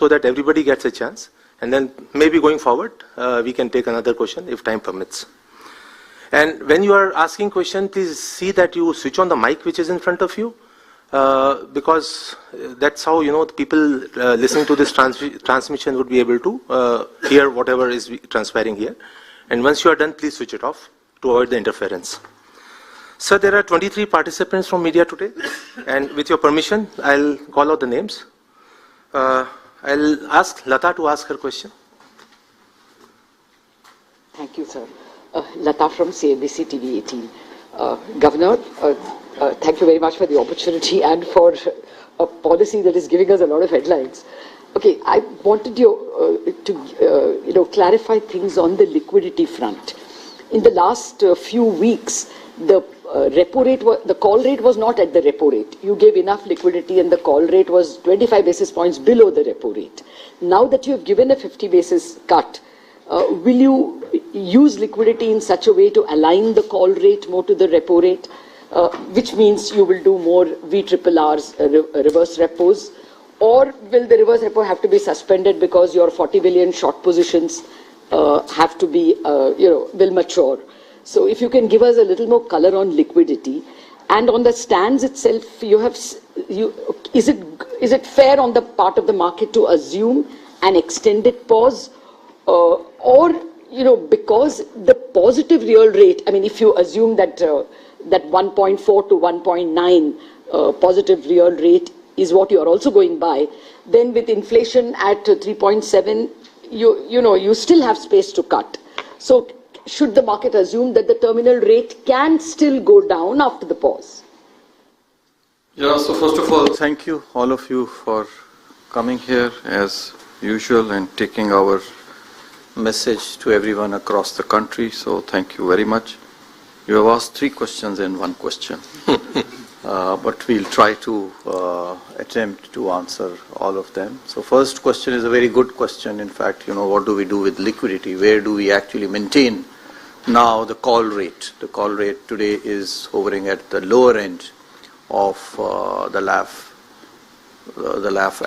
so that everybody gets a chance. And then maybe going forward, we can take another question if time permits. And when you are asking question, please see that you switch on the mic which is in front of you, because that's how, the people listening to this transmission would be able to hear whatever is transpiring here. And once you are done, please switch it off to avoid the interference. Sir, there are 23 participants from media today, and with your permission, I'll call out the names. I'll ask Lata to ask her question. Thank you, sir. Lata from CNBC TV 18. Governor, thank you very much for the opportunity and for a policy that is giving us a lot of headlines. Okay, I wanted you to clarify things on the liquidity front. In the last few weeks, the repo rate, the call rate was not at the repo rate. You gave enough liquidity and the call rate was 25 basis points below the repo rate. Now that you have given a 50 basis cut, will you use liquidity in such a way to align the call rate more to the repo rate, which means you will do more VRRs, reverse repos, or will the reverse repo have to be suspended because your 40 billion short positions have to be, will mature? So if you can give us a little more color on liquidity, and on the stands itself, is it fair on the part of the market to assume an extended pause, or because the positive real rate, I mean, if you assume that that 1.4 to 1.9 positive real rate is what you are also going by, then with inflation at 3.7, you still have space to cut. So should the market assume that the terminal rate can still go down after the pause? Yeah, so first of all, thank you, all of you, for coming here as usual and taking our message to everyone across the country. So thank you very much. You have asked 3 questions in 1 question, but we'll try to attempt to answer all of them. So first question is a very good question. In fact, what do we do with liquidity? Where do we actually maintain now the call rate? The call rate today is hovering at the lower end of the LAF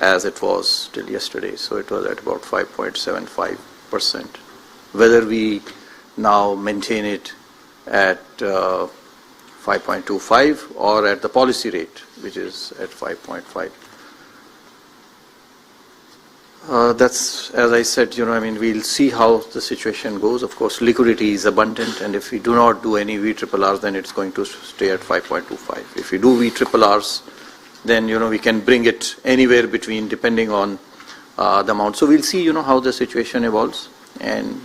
as it was till yesterday. So it was at about 5.75%. Whether we now maintain it at 5.25 or at the policy rate, which is at 5.5. That's, as I said, we'll see how the situation goes. Of course, liquidity is abundant, and if we do not do any VRRs, then it's going to stay at 5.25. If we do VRRs, then, we can bring it anywhere between, depending on the amount. So we'll see, how the situation evolves, and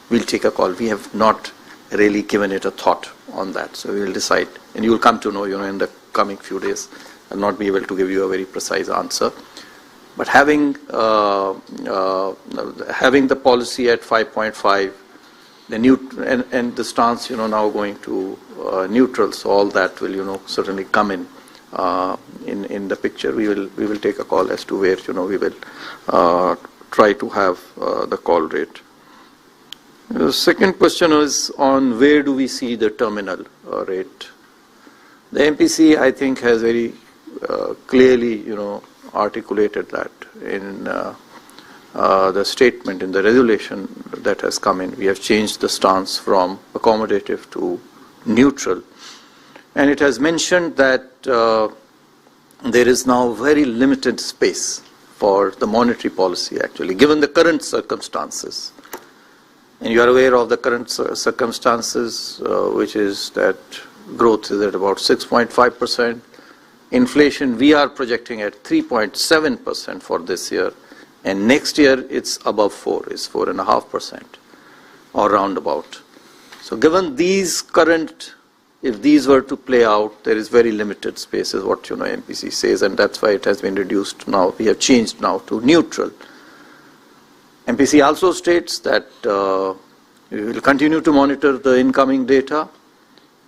we'll take a call. We have not really given it a thought on that. So we will decide, and you will come to know, in the coming few days. I'll not be able to give you a very precise answer. But having the policy at 5.5, and the stance, now going to neutral, so all that will, certainly come in the picture. We will take a call as to where, we will try to have the call rate. The second question is on where do we see the terminal rate. The MPC, I think, has very clearly, articulated that in the statement, in the resolution that has come in. We have changed the stance from accommodative to neutral. And it has mentioned that there is now very limited space for the monetary policy, actually, given the current circumstances. And you are aware of the current circumstances, which is that growth is at about 6.5%. Inflation, we are projecting at 3.7% for this year. And next year, it's above 4, it's 4.5%, or roundabout. So given these current, if these were to play out, there is very limited space, is what, MPC says, and that's why it has been reduced now. We have changed now to neutral. MPC also states that we will continue to monitor the incoming data,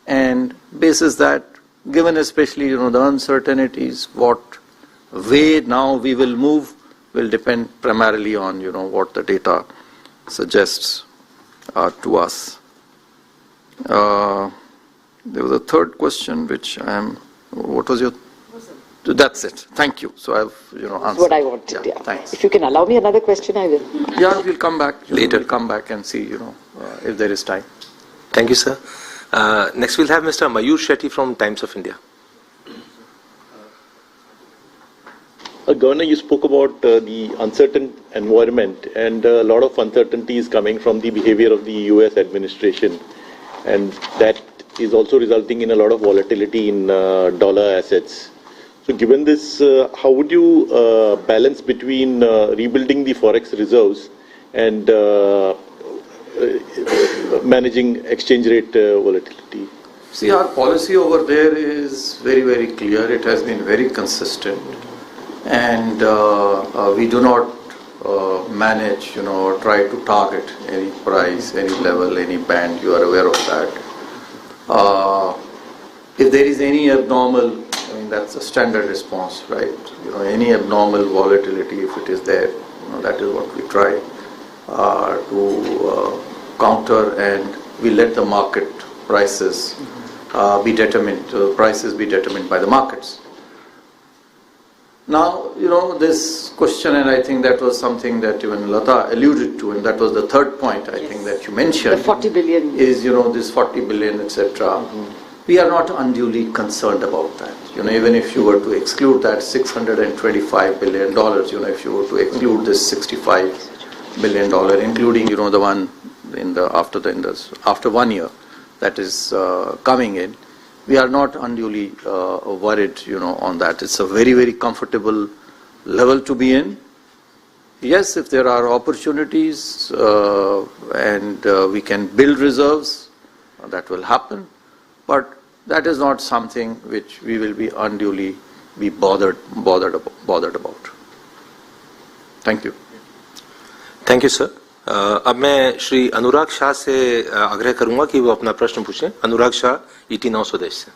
and basis that, given especially the uncertainties, what way now we will move will depend primarily on what the data suggests to us. There was a third question, which what was your? So that's it. Thank you. So I've answered. That's what I wanted. Yeah. Thanks. If you can allow me another question, I will. Yeah, we'll come back Later. We'll come back and see if there is time. Thank you, sir. Next, we'll have Mr. Mayur Shetty from Times of India. Governor, you spoke about the uncertain environment, and a lot of uncertainty is coming from the behavior of the US administration, and that is also resulting in a lot of volatility in dollar assets. So given this, how would you balance between rebuilding the Forex reserves and managing exchange rate volatility? See, our policy over there is very, very clear. It has been very consistent. And we do not manage, or try to target any price, any level, any band. You are aware of that. If there is any abnormal, that's a standard response, right? Any abnormal volatility, if it is there, that is what we try to counter, and we let the market prices be determined. Prices be determined by the markets. Now, this question, and I think that was something that even Lata alluded to, and that was the third point, I think, that you mentioned. The 40 billion. Is, this 40 billion, etc. We are not unduly concerned about that. Even if you were to exclude that $625 billion, if you were to exclude this $65 billion, including, the one after 1 year that is coming in, we are not unduly worried, on that. It's a very, very comfortable level to be in. Yes, if there are opportunities and we can build reserves, that will happen. But that is not something which we will be unduly bothered about. Thank you. Thank you, sir. अब मैं श्री अनुराग शाह से आग्रह करूंगा कि वो अपना प्रश्न पूछें. अनुराग शाह, ET 9 स्वदेश से.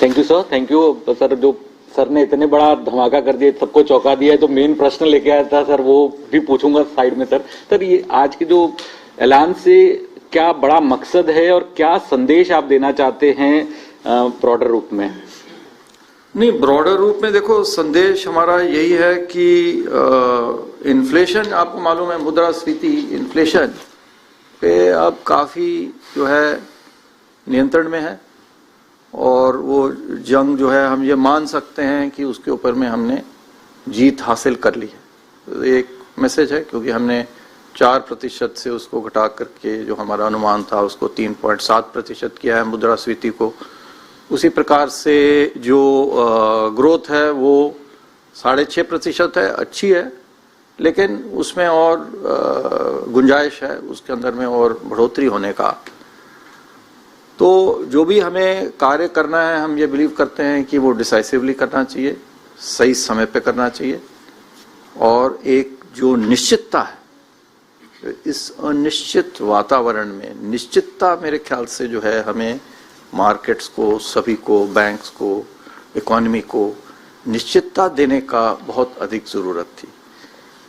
Thank you sir. Thank you sir. जो सर ने इतने बड़ा धमाका कर दिया, सबको चौंका दिया है, तो मेन प्रश्न लेके आया था सर, वो भी पूछूंगा साइड में. सर ये आज के जो ऐलान से क्या बड़ा मकसद है और क्या संदेश आप देना चाहते हैं ब्रॉडर रूप में? नहीं, ब्रॉडर रूप में देखो, संदेश हमारा यही है कि इन्फ्लेशन, आपको मालूम है, मुद्रास्फीति इन्फ्लेशन पे अब काफ़ी जो है नियंत्रण में है, और वो जंग जो है हम ये मान सकते हैं कि उसके ऊपर में हमने जीत हासिल कर ली है. एक मैसेज है, क्योंकि हमने 4% से उसको घटा करके जो हमारा अनुमान था उसको 3.7% किया है मुद्रास्फीति को. उसी प्रकार से जो ग्रोथ है वो 6.5% है, अच्छी है, लेकिन उसमें और गुंजाइश है, उसके अंदर में और बढ़ोतरी होने का. तो जो भी हमें कार्य करना है, हम ये बिलीव करते हैं कि वो डिसाइसिवली करना चाहिए, सही समय पे करना चाहिए, और एक जो निश्चितता है, इस अनिश्चित वातावरण में निश्चितता मेरे ख्याल से जो है हमें मार्केट्स को, सभी को, बैंक्स को, इकोनॉमी को निश्चितता देने का बहुत अधिक ज़रूरत थी.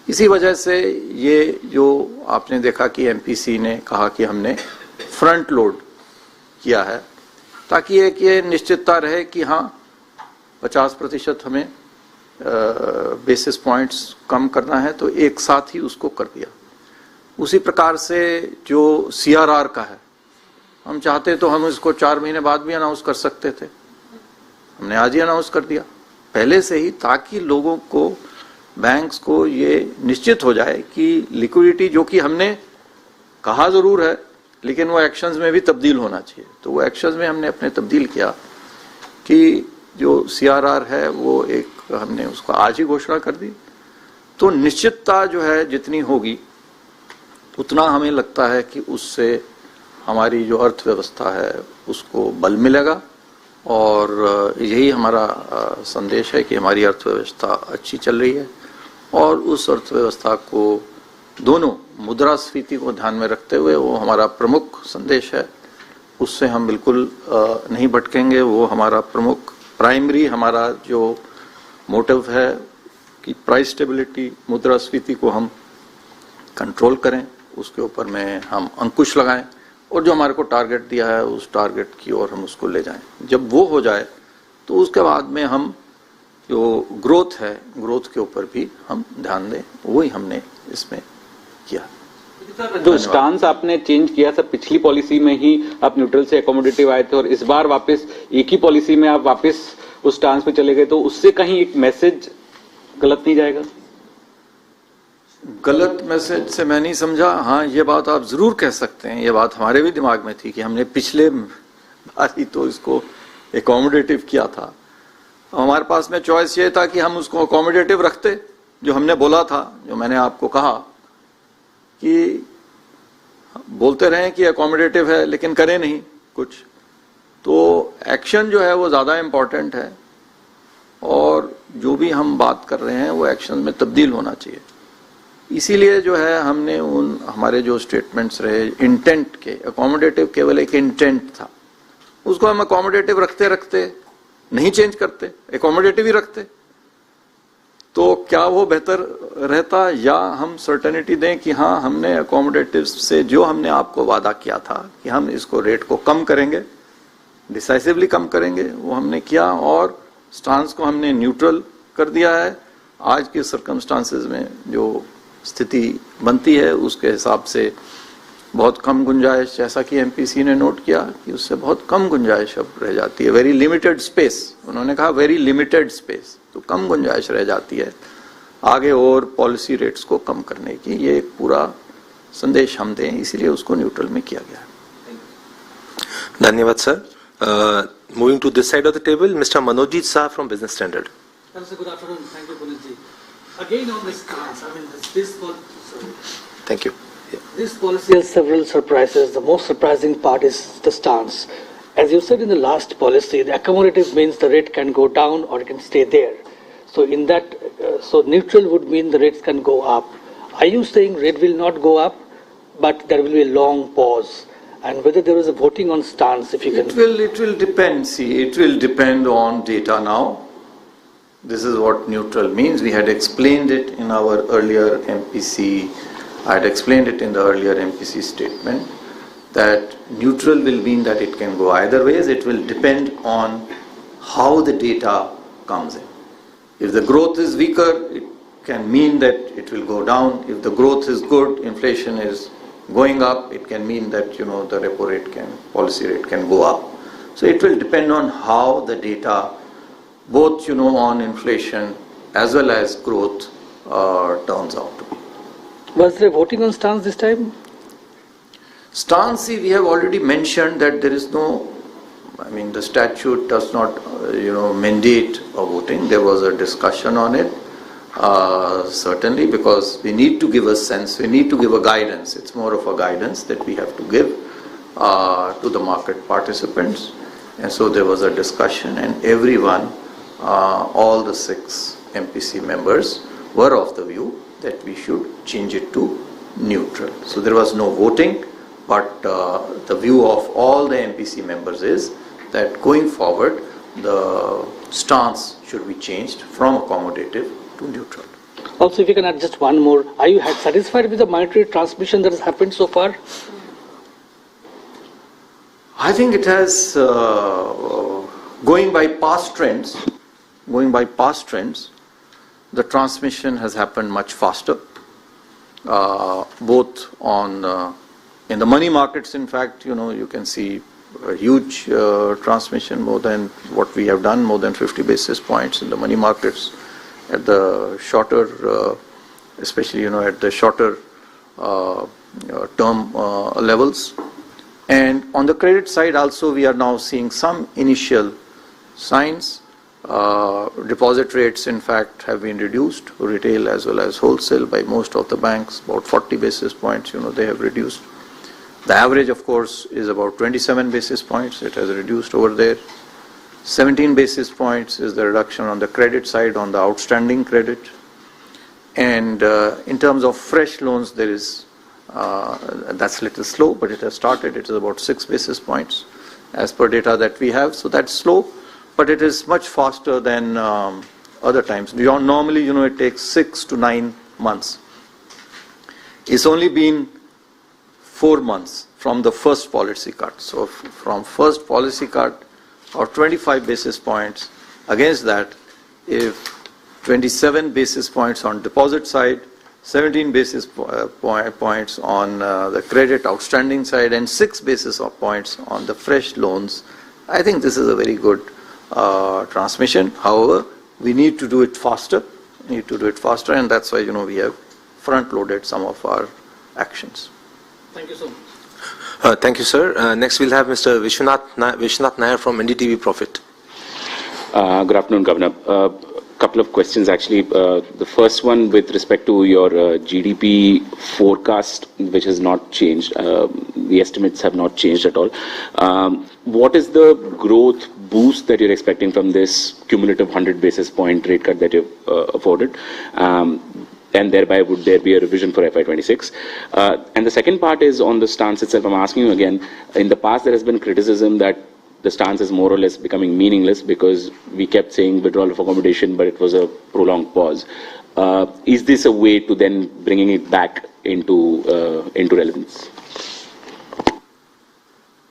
इसी वजह से ये जो आपने देखा कि एमपीसी ने कहा कि हमने फ्रंट लोड किया है, ताकि एक ये निश्चितता रहे कि हाँ 50% हमें बेसिस पॉइंट्स कम करना है, तो एक साथ ही उसको कर दिया. उसी प्रकार से जो CRR का है, हम चाहते तो हम इसको 4 महीने बाद भी अनाउंस कर सकते थे, हमने आज ही अनाउंस कर दिया पहले से ही, ताकि लोगों को, बैंक्स को ये निश्चित हो जाए कि लिक्विडिटी, जो कि हमने कहा जरूर है लेकिन वो एक्शंस में भी तब्दील होना चाहिए, तो वो एक्शंस में हमने अपने तब्दील किया कि जो CRR है वो एक हमने उसको आज ही घोषणा कर दी. तो निश्चितता जो है जितनी होगी उतना हमें लगता है कि उससे हमारी जो अर्थव्यवस्था है उसको बल मिलेगा, और यही हमारा संदेश है कि हमारी अर्थव्यवस्था अच्छी चल रही है, और उस अर्थव्यवस्था को दोनों मुद्रास्फीति को ध्यान में रखते हुए, वो हमारा प्रमुख संदेश है, उससे हम बिल्कुल नहीं भटकेंगे. वो हमारा प्रमुख प्राइमरी हमारा जो मोटिव है कि प्राइस स्टेबिलिटी, मुद्रास्फीति को हम कंट्रोल करें, उसके ऊपर में हम अंकुश लगाएं, और जो हमारे को टारगेट दिया है उस टारगेट की ओर हम उसको ले जाएं. जब वो हो जाए तो उसके बाद में हम जो ग्रोथ है, ग्रोथ के ऊपर भी हम ध्यान दें, वही हमने इसमें किया। जो स्टांस आपने चेंज किया सर, पिछली पॉलिसी में ही आप न्यूट्रल से अकोमोडेटिव आए थे और इस बार वापस एक ही पॉलिसी में आप वापस उस स्टांस पे चले गए, तो उससे कहीं एक मैसेज गलत नहीं जाएगा? गलत मैसेज से मैं नहीं समझा। हाँ, ये बात आप जरूर कह सकते हैं, ये बात हमारे भी दिमाग में थी कि हमने पिछले बार ही तो इसको अकोमोडेटिव किया था। हमारे पास में चॉइस ये था कि हम उसको अकोमोडेटिव रखते, जो हमने बोला था, जो मैंने आपको कहा कि बोलते रहे कि अकोमोडेटिव है लेकिन करें नहीं कुछ, तो एक्शन जो है वो ज्यादा इंपॉर्टेंट है और जो भी हम बात कर रहे हैं वो एक्शन में तब्दील होना चाहिए। इसीलिए जो है हमने उन हमारे जो स्टेटमेंट्स रहे इंटेंट के, अकोमोडेटिव केवल एक इंटेंट था, उसको हम अकोमोडेटिव रखते रखते नहीं चेंज करते, अकोमोडेटिव ही रखते, तो क्या वो बेहतर रहता, या हम सर्टेनिटी दें कि हाँ हमने अकोमोडेटिव से जो हमने आपको वादा किया था कि हम इसको रेट को कम करेंगे, डिसाइसिवली कम करेंगे, वो हमने किया और स्टांस को हमने न्यूट्रल कर दिया है। आज के सर्कमस्टांसेस में जो स्थिति बनती है उसके हिसाब से बहुत कम गुंजाइश, जैसा कि एमपीसी ने नोट किया कि उससे बहुत कम गुंजाइश अब रह जाती है, वेरी लिमिटेड स्पेस, उन्होंने कहा वेरी लिमिटेड स्पेस, तो कम गुंजाइश रह जाती है आगे और पॉलिसी रेट्स को कम करने की। ये एक पूरा संदेश हम दें, इसीलिए उसको न्यूट्रल में किया गया है। धन्यवाद sir. Moving to this side of the table, mister Manojit Shah from Business Standard. Good afternoon. Thank you, Puneet ji. Again on this stance, I mean, Thank you. this policy has several surprises. The most surprising part is the stance. As you said in the last policy, the accommodative means the rate can go down or it can stay there. So in that, so neutral would mean the rates can go up. Are you saying rate will not go up, but there will be a long pause? And whether there is a voting on stance, if you can... It will depend. See, it will depend on data now. This is what neutral means. We had explained it in our earlier MPC. I had explained it in the earlier MPC statement that neutral will mean that it can go either ways. It will depend on how the data comes in. If the growth is weaker, it can mean that it will go down. If the growth is good, inflation is going up, it can mean that the repo rate policy rate can go up. So it will depend on how the data, both on inflation as well as growth, turns out to be. Was there voting on stance this time? Stance, we have already mentioned that there is no, the statute does not, mandate a voting. There was a discussion on it, certainly, because we need to give a sense, we need to give a guidance. It's more of a guidance that we have to give to the market participants. And so there was a discussion, and everyone, all the 6 MPC members were of the view that we should change it to neutral. So there was no voting, but the view of all the MPC members is that going forward, the stance should be changed from accommodative to neutral. Also, if you can add just one more, are you satisfied with the monetary transmission that has happened so far? I think it has, going by past trends, the transmission has happened much faster, both on, in the money markets, in fact, you can see a huge transmission, more than what we have done, more than 50 basis points in the money markets at the shorter, especially, at the shorter term levels. And on the credit side also, we are now seeing some initial signs. Deposit rates, in fact, have been reduced, retail as well as wholesale, by most of the banks, about 40 basis points, they have reduced. The average, of course, is about 27 basis points. It has reduced over there. 17 basis points is the reduction on the credit side, on the outstanding credit. And in terms of fresh loans, there is, that's a little slow, but it has started. It is about 6 basis points as per data that we have. So that's slow, but it is much faster than other times. Normally, it takes 6 to 9 months. It's only been 4 months from the first policy cut. So from first policy cut, or 25 basis points Against that, if 27 basis points on deposit side, 17 basis points on the credit outstanding side, and 6 basis points on the fresh loans, I think this is a very good transmission. However, we need to do it faster. And that's why, we have front-loaded some of our actions. Thank you so much. Thank you, sir. Next, we'll have Mr. Vishwanath Nair from NDTV Profit. Good afternoon, Governor. Couple of questions, actually. The first one with respect to your GDP forecast, which has not changed. The estimates have not changed at all. What is the growth boost that you're expecting from this cumulative 100 basis point rate cut that you've afforded? And thereby, would there be a revision for FY26? And the second part is on the stance itself. I'm asking you again, in the past there has been criticism that the stance is more or less becoming meaningless because we kept saying withdrawal of accommodation, but it was a prolonged pause. Is this a way to then bringing it back into relevance?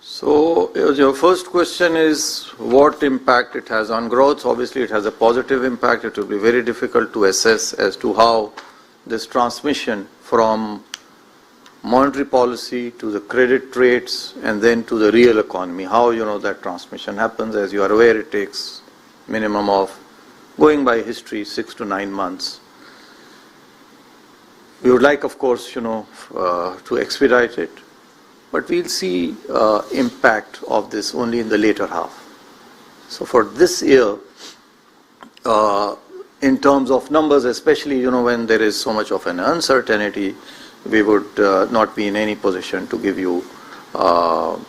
So your first question is what impact it has on growth. Obviously, it has a positive impact. It will be very difficult to assess as to how this transmission from monetary policy to the credit rates and then to the real economy, how that transmission happens. As you are aware, it takes minimum of, going by history, 6 to 9 months. We would like, of course, to expedite it, but we'll see impact of this only in the later half. So for this year, in terms of numbers, especially when there is so much of an uncertainty, we would not be in any position to give you how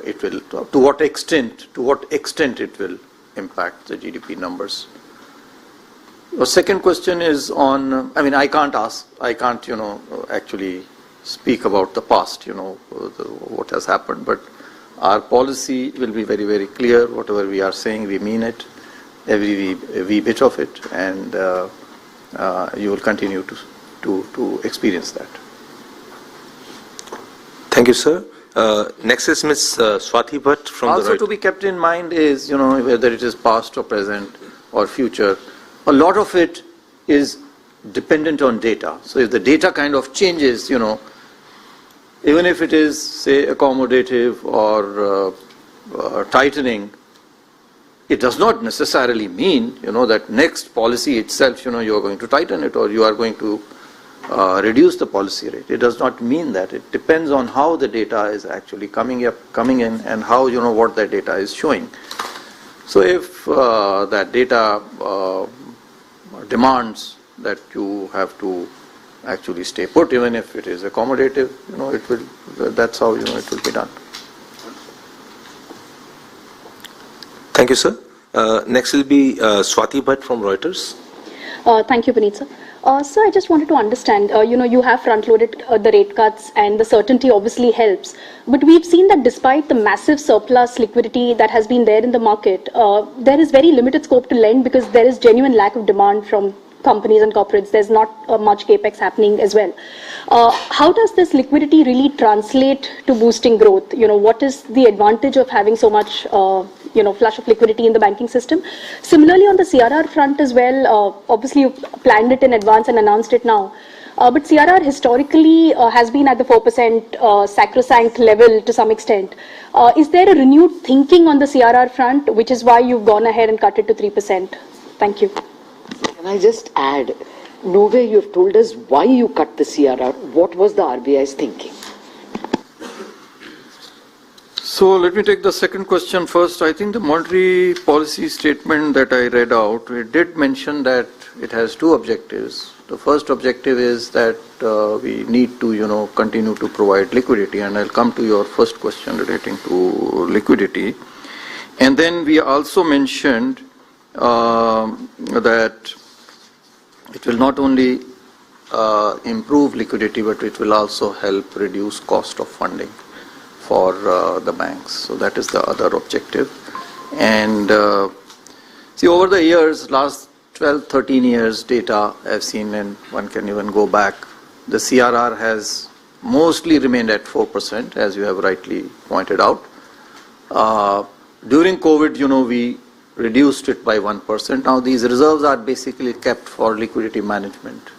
it will, to what extent it will impact the GDP numbers. The second question is on, I can't actually speak about the past, what has happened, but our policy will be very, very clear. Whatever we are saying, we mean it, every bit of it, and you will continue to experience that. Thank you, sir. Next is Ms. Swati Bhatt from the Also to be kept in mind is, whether it is past or present or future, a lot of it is dependent on data. So if the data kind of changes, even if it is, say, accommodative or tightening, it does not necessarily mean, that next policy itself, you are going to tighten it or you are going to reduce the policy rate. It does not mean that. It depends on how the data is actually coming in, and how, what that data is showing. So if that data demands that you have to actually stay put, even if it is accommodative, it will, that's how, it will be done. Thank you, sir. Next will be Swati Bhatt from Reuters. Thank you, Puneet, sir. Sir, I just wanted to understand, you have front-loaded the rate cuts and the certainty obviously helps. But we've seen that despite the massive surplus liquidity that has been there in the market, there is very limited scope to lend because there is genuine lack of demand from companies and corporates. There's not much capex happening as well. How does this liquidity really translate to boosting growth? What is the advantage of having so much flush of liquidity in the banking system? Similarly, on the CRR front as well, obviously you planned it in advance and announced it now. But CRR historically has been at the 4% sacrosanct level to some extent. Is there a renewed thinking on the CRR front, which is why you've gone ahead and cut it to 3%? Thank you. Can I just add, nowhere you have told us why you cut the CRR. What was the RBI's thinking? So let me take the second question first. I think the monetary policy statement that I read out, it did mention that it has two objectives. The first objective is that we need to, continue to provide liquidity, and I'll come to your first question relating to liquidity. And then we also mentioned that it will not only improve liquidity, but it will also help reduce cost of funding for the banks. So that is the other objective. And see, over the years, last 12, 13 years data I've seen, and one can even go back, the CRR has mostly remained at 4%, as you have rightly pointed out. During COVID, we reduced it by 1%. Now these reserves are basically kept for liquidity management.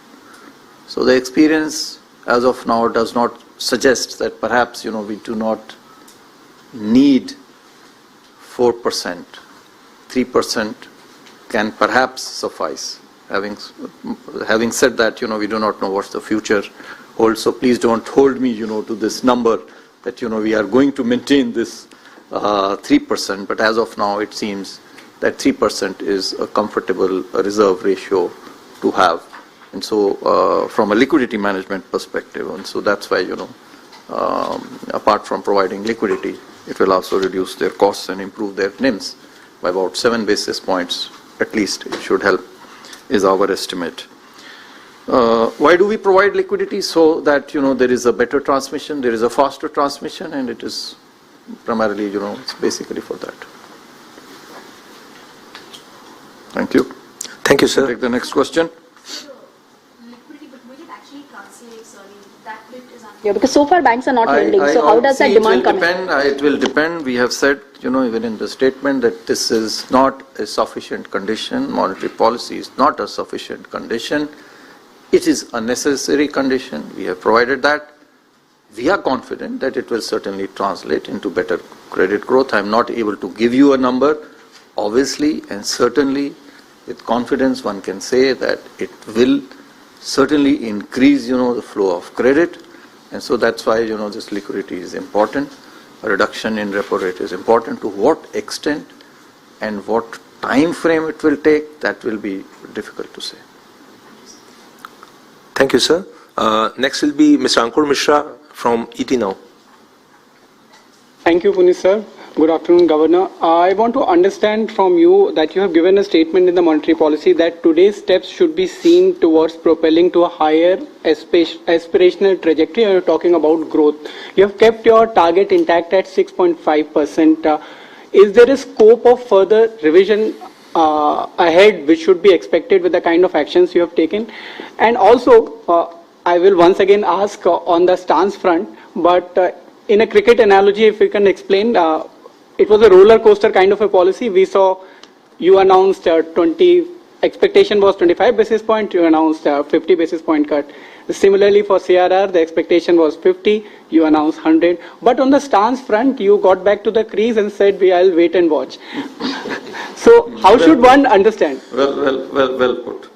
So the experience as of now does not suggest that perhaps, we do not need 4%. 3% can perhaps suffice. Having said that, we do not know what the future holds. So please don't hold me, to this number that, we are going to maintain this 3%. But as of now, it seems that 3% is a comfortable reserve ratio to have. And so from a liquidity management perspective, and so that's why, apart from providing liquidity, it will also reduce their costs and improve their NIMs by about 7 basis points, at least it should help, is our estimate. Why do we provide liquidity? So that, there is a better transmission, there is a faster transmission, and it is primarily, it's basically for that. Thank you. Thank you, sir. Take the next question. Yeah, because so far banks are not lending. So how does that demand come in? It will depend. We have said, even in the statement that this is not a sufficient condition. Monetary policy is not a sufficient condition. It is a necessary condition. We have provided that. We are confident that it will certainly translate into better credit growth. I am not able to give you a number. Obviously and certainly, with confidence, one can say that it will certainly increase, the flow of credit. And so that's why, this liquidity is important. A reduction in repo rate is important. To what extent and what time frame it will take, that will be difficult to say. Thank you, sir. Next will be Mr. Ankur Mishra from ET Now. Thank you, Puneet sir. Good afternoon, Governor. I want to understand from you that you have given a statement in the monetary policy that today's steps should be seen towards propelling to a higher aspirational trajectory. You're talking about growth. You have kept your target intact at 6.5%. Is there a scope of further revision ahead which should be expected with the kind of actions you have taken? And also, I will once again ask on the stance front, but in a cricket analogy, if you can explain, it was a roller coaster kind of a policy. We saw you announced 20, expectation was 25 basis point, you announced 50 basis point cut. Similarly for CRR, the expectation was 50, you announced 100. But on the stance front, you got back to the crease and said, I'll wait and watch. So how should one understand? Well put.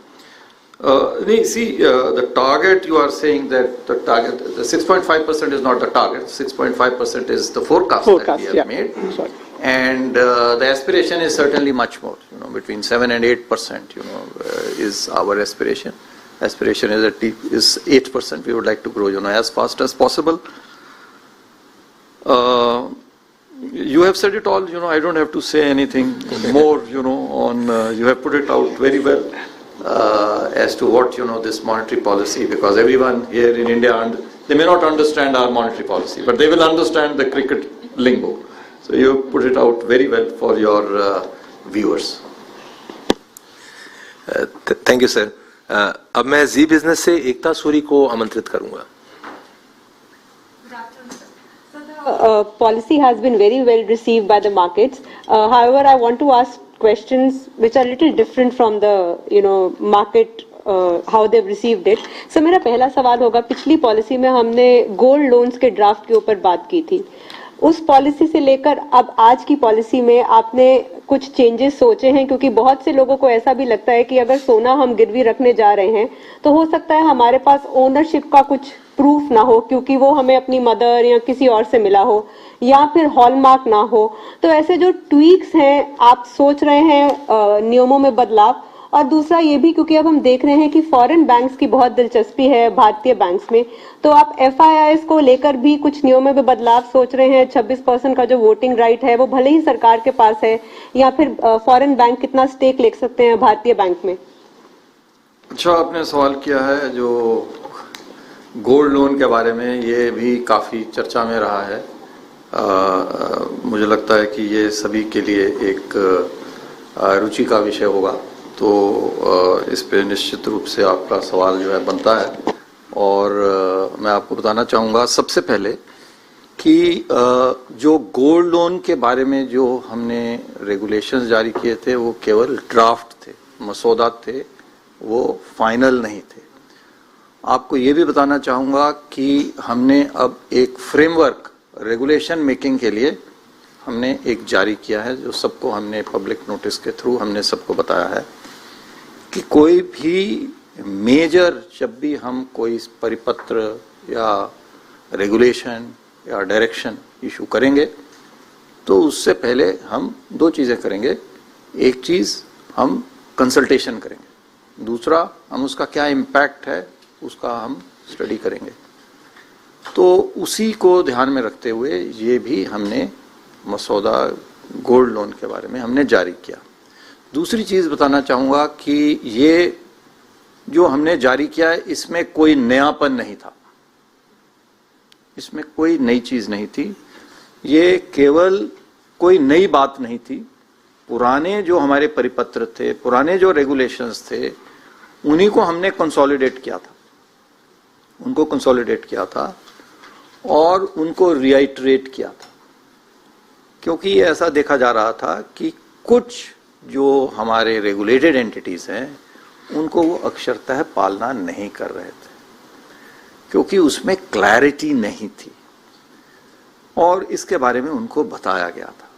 The target, you are saying that the target, the 6.5% is not the target, 6.5% is the forecast that we have made. Sorry. And the aspiration is certainly much more, between 7 and 8%, is our aspiration. Aspiration is 8%. We would like to grow, as fast as possible. You have said it all, I don't have to say anything more, you have put it out very well. As to what, this monetary policy, because everyone here in India, they may not understand our monetary policy, but they will understand the cricket lingo. So you put it out very well for your viewers. Thank you, sir. अब मैं जी business से एकता सूरी को आमंत्रित करूंगा. Policy has been very well received by the markets. However, I want to ask questions which are a little different from the market how they've received it. So मेरा पहला सवाल होगा, पिछली पॉलिसी में हमने गोल्ड लोन्स के draft के ऊपर बात की थी. उस पॉलिसी से लेकर अब आज की पॉलिसी में आपने कुछ चेंजेस सोचे हैं? क्योंकि बहुत से लोगों को ऐसा भी लगता है कि अगर सोना हम गिरवी रखने जा रहे हैं तो हो सकता है हमारे पास ओनरशिप का कुछ प्रूफ ना हो, क्योंकि वो हमें अपनी मदर या किसी और से मिला हो, या फिर हॉलमार्क ना हो. तो ऐसे जो ट्वीक्स हैं आप सोच रहे हैं नियमों में बदलाव? और दूसरा ये भी, क्योंकि अब हम देख रहे हैं कि फॉरेन बैंक्स की बहुत दिलचस्पी है भारतीय बैंक्स में, तो आप FIIs को लेकर भी कुछ नियमों में बदलाव सोच रहे हैं? 26% का जो वोटिंग राइट है वो भले ही सरकार के पास है, या फिर फॉरेन बैंक कितना स्टेक ले सकते हैं भारतीय बैंक में? अच्छा, आपने सवाल किया है जो गोल्ड लोन के बारे में, ये भी काफ़ी चर्चा में रहा है. मुझे लगता है कि ये सभी के लिए एक रुचि का विषय होगा. तो इस पे निश्चित रूप से आपका सवाल जो है बनता है. और मैं आपको बताना चाहूँगा, सबसे पहले कि जो गोल्ड लोन के बारे में जो हमने रेगुलेशंस जारी किए थे वो केवल ड्राफ्ट थे, मसौदा थे, वो फाइनल नहीं थे। आपको ये भी बताना चाहूँगा कि हमने अब एक फ्रेमवर्क रेगुलेशन मेकिंग के लिए हमने एक जारी किया है, जो सबको हमने पब्लिक नोटिस के थ्रू हमने सबको बताया है कि कोई भी मेजर, जब भी हम कोई परिपत्र या रेगुलेशन या डायरेक्शन इशू करेंगे तो उससे पहले हम दो चीज़ें करेंगे। एक चीज़ हम कंसल्टेशन करेंगे, दूसरा हम उसका क्या इम्पैक्ट है उसका हम स्टडी करेंगे। तो उसी को ध्यान में रखते हुए ये भी हमने मसौदा गोल्ड लोन के बारे में हमने जारी किया। दूसरी चीज़ बताना चाहूँगा कि ये जो हमने जारी किया है इसमें कोई नयापन नहीं था, इसमें कोई नई चीज नहीं थी, ये केवल कोई नई बात नहीं थी। पुराने जो हमारे परिपत्र थे, पुराने जो रेगुलेशंस थे, उन्हीं को हमने कंसोलिडेट किया था, उनको कंसोलिडेट किया था और उनको रिआइटरेट किया था, क्योंकि ये ऐसा देखा जा रहा था कि कुछ जो हमारे रेगुलेटेड एंटिटीज हैं उनको वो अक्षरतः पालना नहीं कर रहे थे, क्योंकि उसमें क्लैरिटी नहीं थी और इसके बारे में उनको बताया गया था।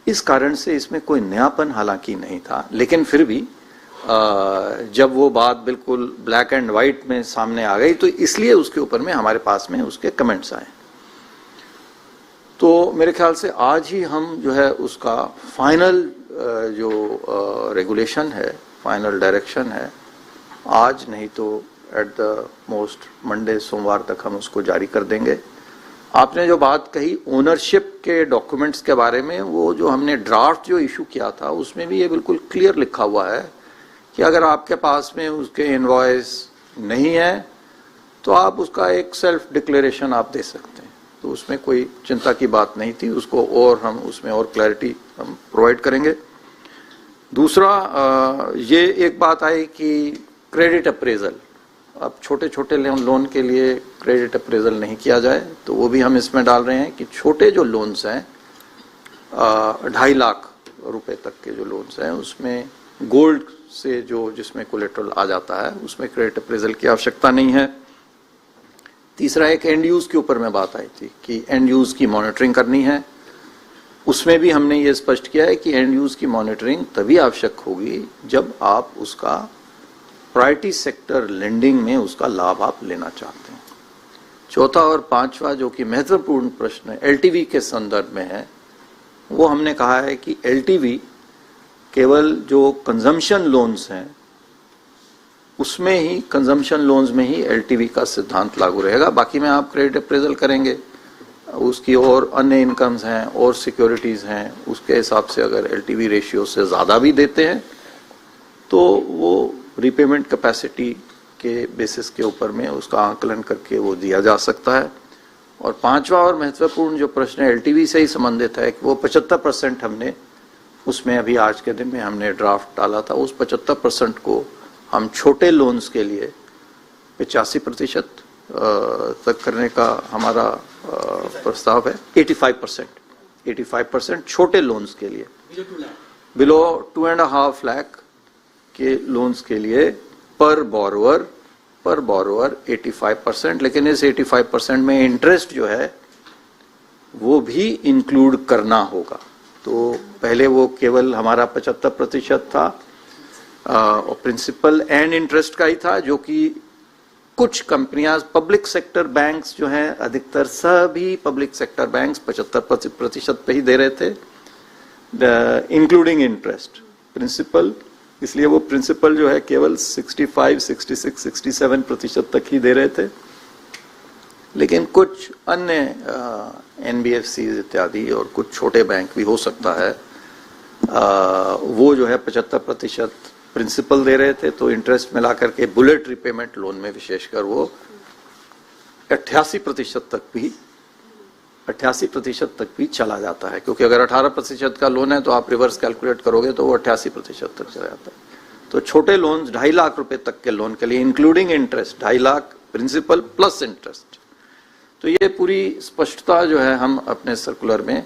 इस कारण से इसमें कोई नयापन हालांकि नहीं था, लेकिन फिर भी जब वो बात बिल्कुल ब्लैक एंड व्हाइट में सामने आ गई तो इसलिए उसके ऊपर में हमारे पास में उसके कमेंट्स आए। तो मेरे ख्याल से आज ही हम जो है उसका फाइनल जो रेगुलेशन है, फाइनल डायरेक्शन है, आज नहीं तो एट द मोस्ट मंडे, सोमवार तक हम उसको जारी कर देंगे। आपने जो बात कही ओनरशिप के डॉक्यूमेंट्स के बारे में, वो जो हमने ड्राफ्ट जो इशू किया था उसमें भी ये बिल्कुल क्लियर लिखा हुआ है कि अगर आपके पास में उसके इनवॉइस नहीं है तो आप उसका एक सेल्फ डिक्लेरेशन आप दे सकते हैं। तो उसमें कोई चिंता की बात नहीं थी, उसको और हम उसमें और क्लैरिटी हम प्रोवाइड करेंगे। दूसरा ये एक बात आई कि क्रेडिट अप्रेजल, अब छोटे छोटे लोन के लिए क्रेडिट अप्रेजल नहीं किया जाए, तो वो भी हम इसमें डाल रहे हैं कि छोटे जो लोन्स हैं 2.5 लाख रुपए तक के जो लोन्स हैं उसमें गोल्ड से जो जिसमें कोलेट्रल आ जाता है उसमें क्रेडिट अप्रेजल की आवश्यकता नहीं है। तीसरा एक एंड यूज के ऊपर में बात आई थी कि एंड यूज की मॉनिटरिंग करनी है, उसमें भी हमने ये स्पष्ट किया है कि एंड यूज की मॉनिटरिंग तभी आवश्यक होगी जब आप उसका प्रायोरिटी सेक्टर लेंडिंग में उसका लाभ आप लेना चाहते हैं। चौथा और पांचवा जो कि महत्वपूर्ण प्रश्न एलटीवी के संदर्भ में है, वो हमने कहा है कि एलटीवी केवल जो कंजम्पशन लोन्स हैं उसमें ही, कंजम्पशन लोन्स में ही एलटीवी का सिद्धांत लागू रहेगा। बाकी में आप क्रेडिट अप्रेजल करेंगे, उसकी और अन्य इनकम्स हैं और सिक्योरिटीज हैं, उसके हिसाब से अगर एलटीवी रेशियो से ज्यादा भी देते हैं तो वो रीपेमेंट कैपेसिटी के बेसिस के ऊपर में उसका आकलन करके वो दिया जा सकता है। और पांचवा और महत्वपूर्ण जो प्रश्न एलटीवी से ही संबंधित है कि वो 75% हमने उसमें अभी आज के दिन में हमने ड्राफ्ट डाला था, उस 75% को हम छोटे लोन्स के लिए 85% तक करने का हमारा प्रस्ताव है। 85% छोटे लोन्स के लिए, बिलो 2.5 लाख के लोन्स के लिए पर बोरोवर 85%, लेकिन इस 85% में इंटरेस्ट जो है वो भी इंक्लूड करना होगा। तो पहले वो केवल हमारा 75% था और प्रिंसिपल एंड इंटरेस्ट का ही था, जो कि कुछ कंपनियां, पब्लिक सेक्टर बैंक्स जो हैं, अधिकतर सभी पब्लिक सेक्टर बैंक्स 75% पे ही दे रहे थे, इंक्लूडिंग इंटरेस्ट प्रिंसिपल। इसलिए वो प्रिंसिपल जो है केवल 65, 66, 67% तक ही दे रहे थे। लेकिन कुछ अन्य NBFCs इत्यादि और कुछ छोटे बैंक भी हो सकता है, वो जो है 75% प्रिंसिपल दे रहे थे, तो इंटरेस्ट मिला करके बुलेट रिपेमेंट लोन में विशेषकर वो 88% तक भी चला जाता है, क्योंकि अगर 18% का लोन है तो आप रिवर्स कैलकुलेट करोगे तो वो 88% तक चला जाता है। तो छोटे लोन 2.5 लाख रुपए तक के लोन के लिए including interest 2.5 lakh principal plus interest, तो ये पूरी स्पष्टता जो है हम अपने सर्कुलर में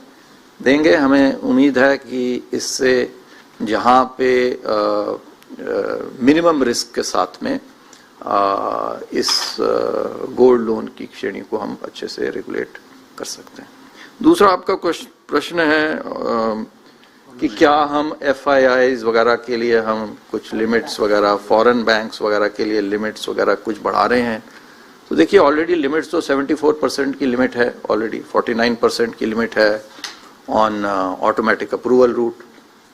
देंगे। हमें उम्मीद है कि इससे जहां पे मिनिमम रिस्क के साथ में इस गोल्ड लोन की श्रेणी को हम अच्छे से रेगुलेट कर सकते हैं। दूसरा आपका प्रश्न है कि क्या हम FIIs वगैरह के लिए हम कुछ लिमिट्स वगैरह, फॉरेन बैंक्स वगैरह के लिए लिमिट्स वगैरह कुछ बढ़ा रहे हैं। तो देखिए ऑलरेडी लिमिट्स तो 74% की लिमिट है, ऑलरेडी 49% की लिमिट है on automatic approval route,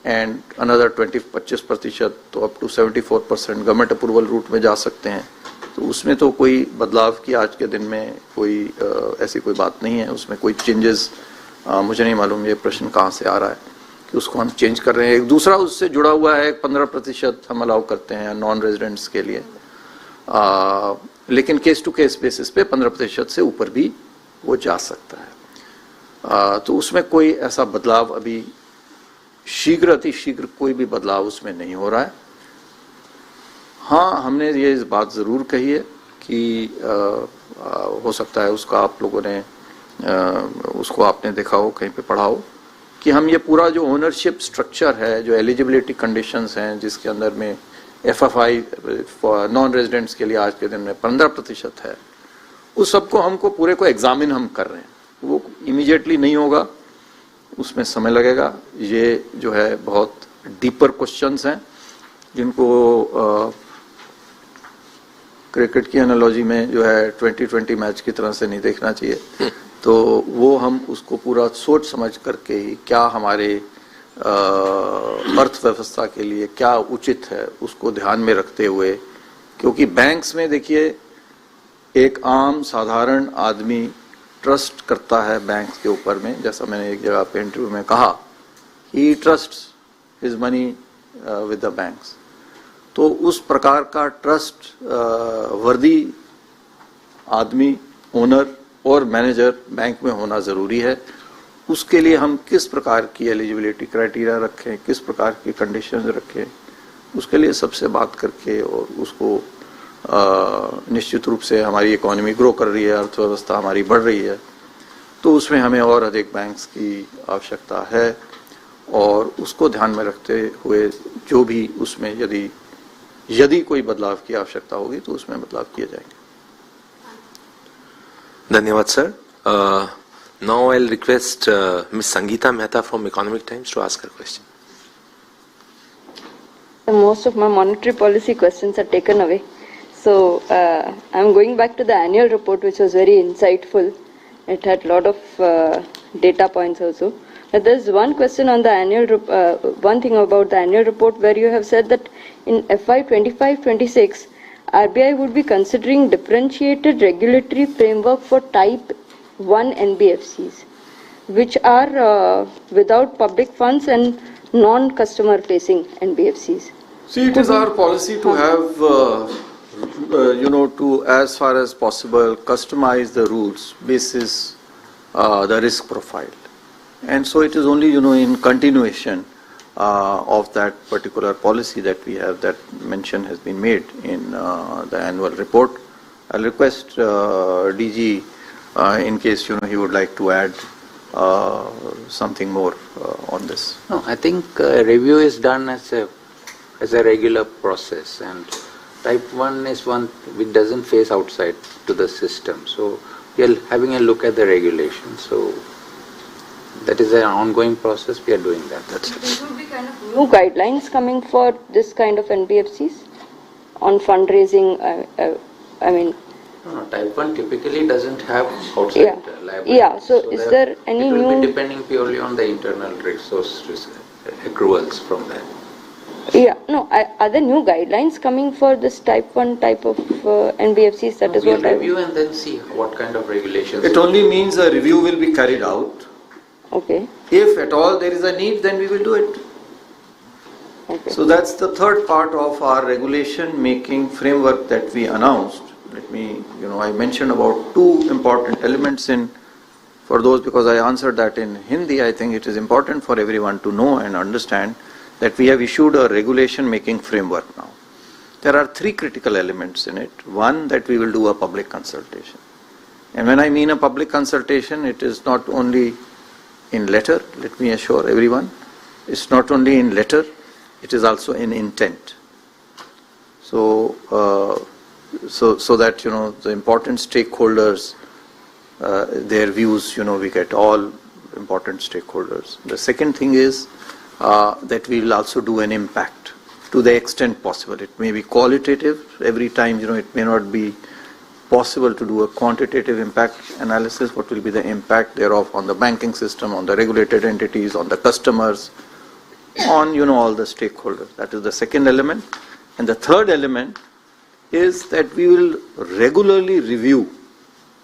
and another 25% तो up to 74% government approval route में जा सकते हैं। तो उसमें तो कोई बदलाव की आज के दिन में कोई ऐसी कोई बात नहीं है, उसमें कोई चेंजेस मुझे नहीं मालूम ये प्रश्न कहाँ से आ रहा है कि उसको हम चेंज कर रहे हैं। एक दूसरा उससे जुड़ा हुआ है 15% हम अलाउ करते हैं नॉन रेजिडेंट्स के लिए, लेकिन केस टू केस बेसिस पे 15% से ऊपर भी वो जा सकता है। तो उसमें कोई ऐसा बदलाव अभी शीघ्र अतिशीघ्र कोई भी बदलाव उसमें नहीं हो रहा है। हाँ, हमने ये इस बात जरूर कही है कि हो सकता है उसका आप लोगों ने उसको आपने देखा हो, कहीं पे पढ़ा हो, कि हम ये पूरा जो ओनरशिप स्ट्रक्चर है, जो एलिजिबिलिटी कंडीशंस हैं, जिसके अंदर में FFI नॉन रेजिडेंट्स के लिए आज के दिन में 15% है, उस सबको हमको पूरे को एग्जामिन हम कर रहे हैं। वो इमीडिएटली नहीं होगा, उसमें समय लगेगा। ये जो है बहुत डीपर क्वेश्चंस हैं जिनको क्रिकेट की एनालॉजी में जो है 2020 मैच की तरह से नहीं देखना चाहिए। तो वो हम उसको पूरा सोच समझ करके ही क्या हमारे अर्थव्यवस्था के लिए क्या उचित है उसको ध्यान में रखते हुए, क्योंकि बैंक्स में देखिए एक आम साधारण आदमी ट्रस्ट करता है बैंक्स के ऊपर में, जैसा मैंने एक जगह पे इंटरव्यू में कहा, he trusts his money with the banks. तो उस प्रकार का ट्रस्ट वर्दी आदमी, ओनर और मैनेजर बैंक में होना जरूरी है। उसके लिए हम किस प्रकार की एलिजिबिलिटी क्राइटेरिया रखें, किस प्रकार की कंडीशंस रखें, उसके लिए सबसे बात करके और उसको निश्चित रूप से हमारी इकोनॉमी ग्रो कर रही है, अर्थव्यवस्था हमारी बढ़ रही है, तो उसमें हमें और अधिक बैंक्स की आवश्यकता है और उसको ध्यान में रखते हुए जो भी उसमें यदि कोई बदलाव की आवश्यकता होगी तो उसमें बदलाव किए जाएंगे। धन्यवाद sir. Now I'll request Ms. Sangeeta Mehta from Economic Times to ask her question. Most of my monetary policy questions are taken away. So I'm going back to the annual report, which was very insightful. It had a lot of data points also. But there's one question on the annual, one thing about the annual report where you have said that in FY 25-26, RBI would be considering differentiated regulatory framework for type 1 NBFCs, which are without public funds and non-customer facing NBFCs. See, it is our policy to have, to as far as possible customize the rules basis the risk profile. And so it is only, in continuation of that particular policy that we have, that mention has been made in the annual report. I'll request DG in case, he would like to add something more on this. No, I think review is done as a regular process, and type 1 is one which doesn't face outside to the system. So we are having a look at the regulations. So that is an ongoing process. We are doing that. That's it. There would be kind of new guidelines coming for this kind of NBFCs on fundraising. No, type 1 typically doesn't have outside liability. Yeah. So is there any it will new? Be depending purely on the internal resource accruals from that. Yeah. No. Are there new guidelines coming for this type 1 type of NBFCs? That is what we'll review and then see what kind of regulations. It only means a review will be carried out. Okay. If at all there is a need, then we will do it. Okay. So that's the third part of our regulation making framework that we announced. Let me, I mentioned about two important elements for those, because I answered that in Hindi. I think it is important for everyone to know and understand that we have issued a regulation making framework now. There are three critical elements in it. One, that we will do a public consultation. And when I mean a public consultation, it is not only in letter, let me assure everyone, it's not only in letter, it is also in intent. So, so that, the important stakeholders, their views, we get all important stakeholders. The second thing is that we will also do an impact to the extent possible. It may be qualitative. Every time, it may not be possible to do a quantitative impact analysis. What will be the impact thereof on the banking system, on the regulated entities, on the customers, on, all the stakeholders. That is the second element. And the third element is that we will regularly review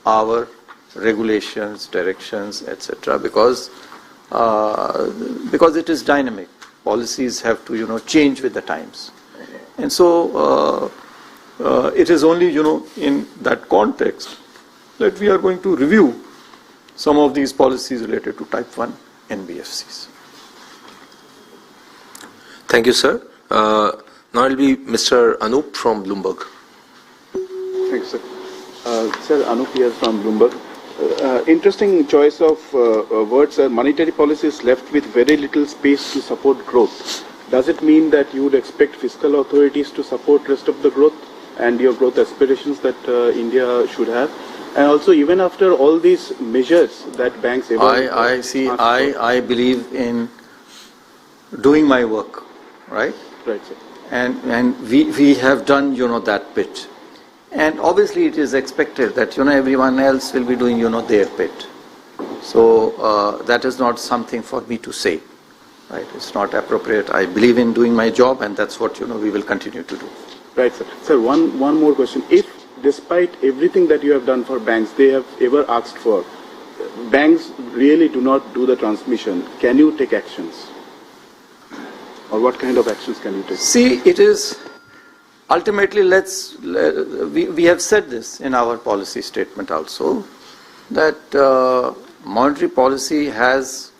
our regulations, directions, etc. because it is dynamic. Policies have to, change with the times. And so it is only, in that context that we are going to review some of these policies related to Type 1 NBFCs. Thank you, sir. Now it will be Mr. Anup from Bloomberg. Thanks, sir. Sir, Anup here from Bloomberg. Interesting choice of words. Monetary policy is left with very little space to support growth. Does it mean that you would expect fiscal authorities to support rest of the growth and your growth aspirations that India should have? And also, even after all these measures that banks ever... I believe in doing my work, right? Right, sir. And we have done, that bit. And obviously it is expected that, everyone else will be doing, their bit. So that is not something for me to say, right? It's not appropriate. I believe in doing my job, and that's what, we will continue to do. Right, sir. Sir, one more question. If, despite everything that you have done for banks, they have ever asked for, banks really do not do the transmission, can you take actions? Or what kind of actions can you take? See, it is... Ultimately, we have said this in our policy statement also, that monetary policy is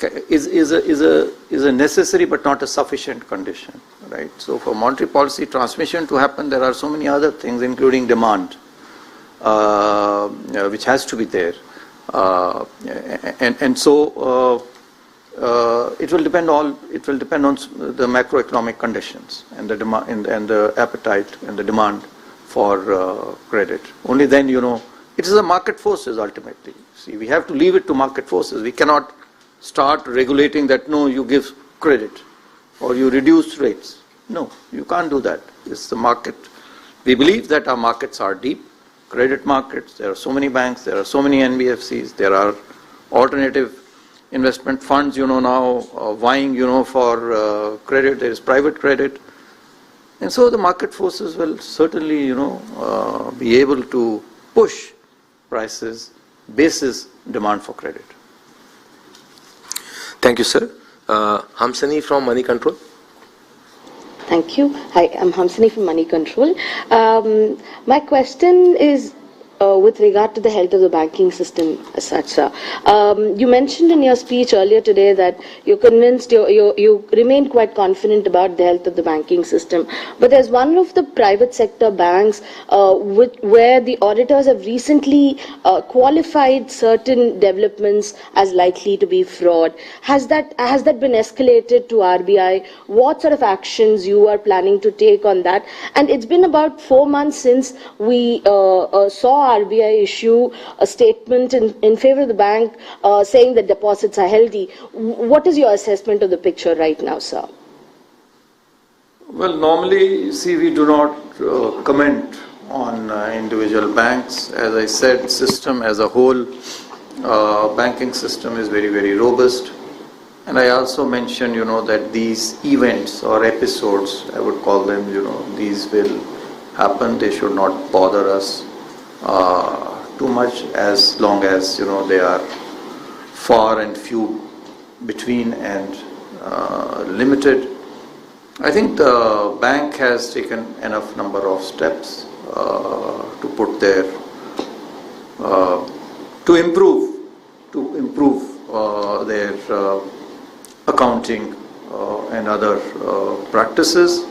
a necessary but not a sufficient condition, right? So for monetary policy transmission to happen, there are so many other things, including demand, which has to be there, and so. It will depend on the macroeconomic conditions and the demand and the appetite and the demand for credit. Only then, it is the market forces ultimately. See, we have to leave it to market forces. We cannot start regulating that, no, you give credit or you reduce rates. No, you can't do that. It's the market. We believe that our markets are deep, credit markets. There are so many banks, there are so many NBFCs, there are alternative investment funds, now vying, for credit. There is private credit. And so the market forces will certainly, be able to push prices basis demand for credit. Thank you, sir. Hamsani from Money Control. Thank you. Hi, I'm Hamsani from Money Control. My question is with regard to the health of the banking system as such, sir. You mentioned in your speech earlier today that you're convinced, you remain quite confident about the health of the banking system. But there's one of the private sector banks where the auditors have recently qualified certain developments as likely to be fraud. Has that been escalated to RBI? What sort of actions you are planning to take on that? And it's been about 4 months since we saw RBI issue a statement in favor of the bank saying that deposits are healthy. What is your assessment of the picture right now, sir? Well, normally, see, we do not comment on individual banks. As I said, system as a whole, banking system is very, very robust. And I also mentioned, that these events or episodes, I would call them, these will happen. They should not bother us too much, as long as they are far and few between and limited. I think the bank has taken enough number of steps to put their to improve their accounting and other practices,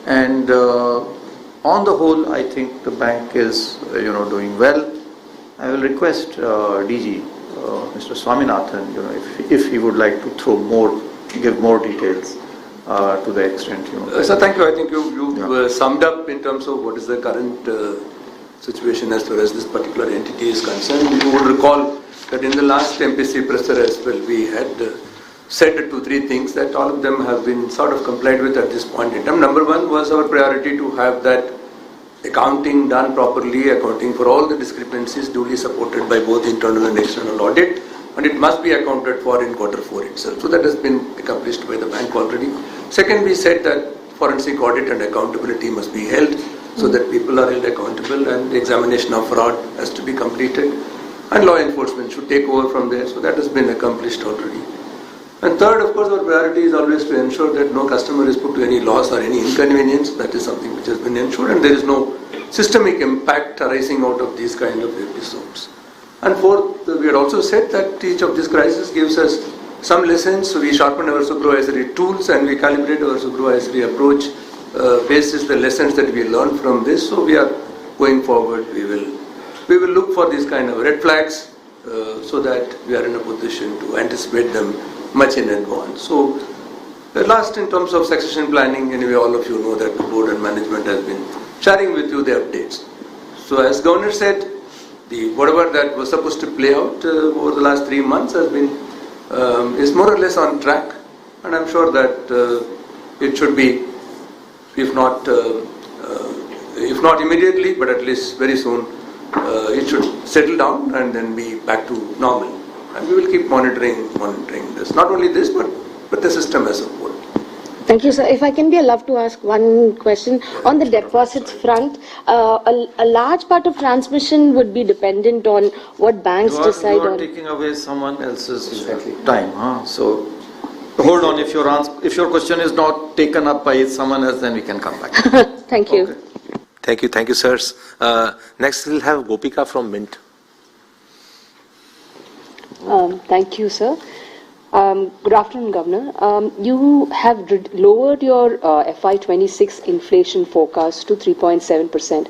and on the whole, I think the bank is doing well. I will request DG, Mr. Swaminathan, if he would like to give more details to the extent, Sir, thank you. I think you've summed up in terms of what is the current situation as far as this particular entity is concerned. You would recall that in the last MPC presser as well, we had said 2-3 things that all of them have been sort of complied with at this point in time. Number one was our priority to have that accounting done properly, accounting for all the discrepancies duly supported by both internal and external audit, and it must be accounted for in Q4 itself. So that has been accomplished by the bank already. Second, we said that forensic audit and accountability must be held so that people are held accountable, and the examination of fraud has to be completed, and law enforcement should take over from there. So that has been accomplished already. And third, of course, our priority is always to ensure that no customer is put to any loss or any inconvenience. That is something which has been ensured, and there is no systemic impact arising out of these kind of episodes. And fourth, we had also said that each of these crises gives us some lessons, so we sharpen our supervisory tools and we calibrate our supervisory approach based on the lessons that we learned from this. So we are going forward, we will look for these kind of red flags so that we are in a position to anticipate them much in advance. So the last, in terms of succession planning, anyway, all of you know that the board and management has been sharing with you the updates. So as Governor said, whatever that was supposed to play out over the last 3 months has been is more or less on track, and I'm sure that it should be, if not immediately, but at least very soon, it should settle down and then be back to normal. And we will keep monitoring this. Not only this, but the system as a whole. Thank you, sir. If I can be allowed to ask one question. On the deposits front, a large part of transmission would be dependent on what banks decide on. You are taking away someone else's time. So hold on. If your question is not taken up by someone else, then we can come back. Thank you. Okay. Thank you, sirs. Next we'll have Gopika from Mint. Thank you, sir. Good afternoon, Governor. You have lowered your FY26 inflation forecast to 3.7%.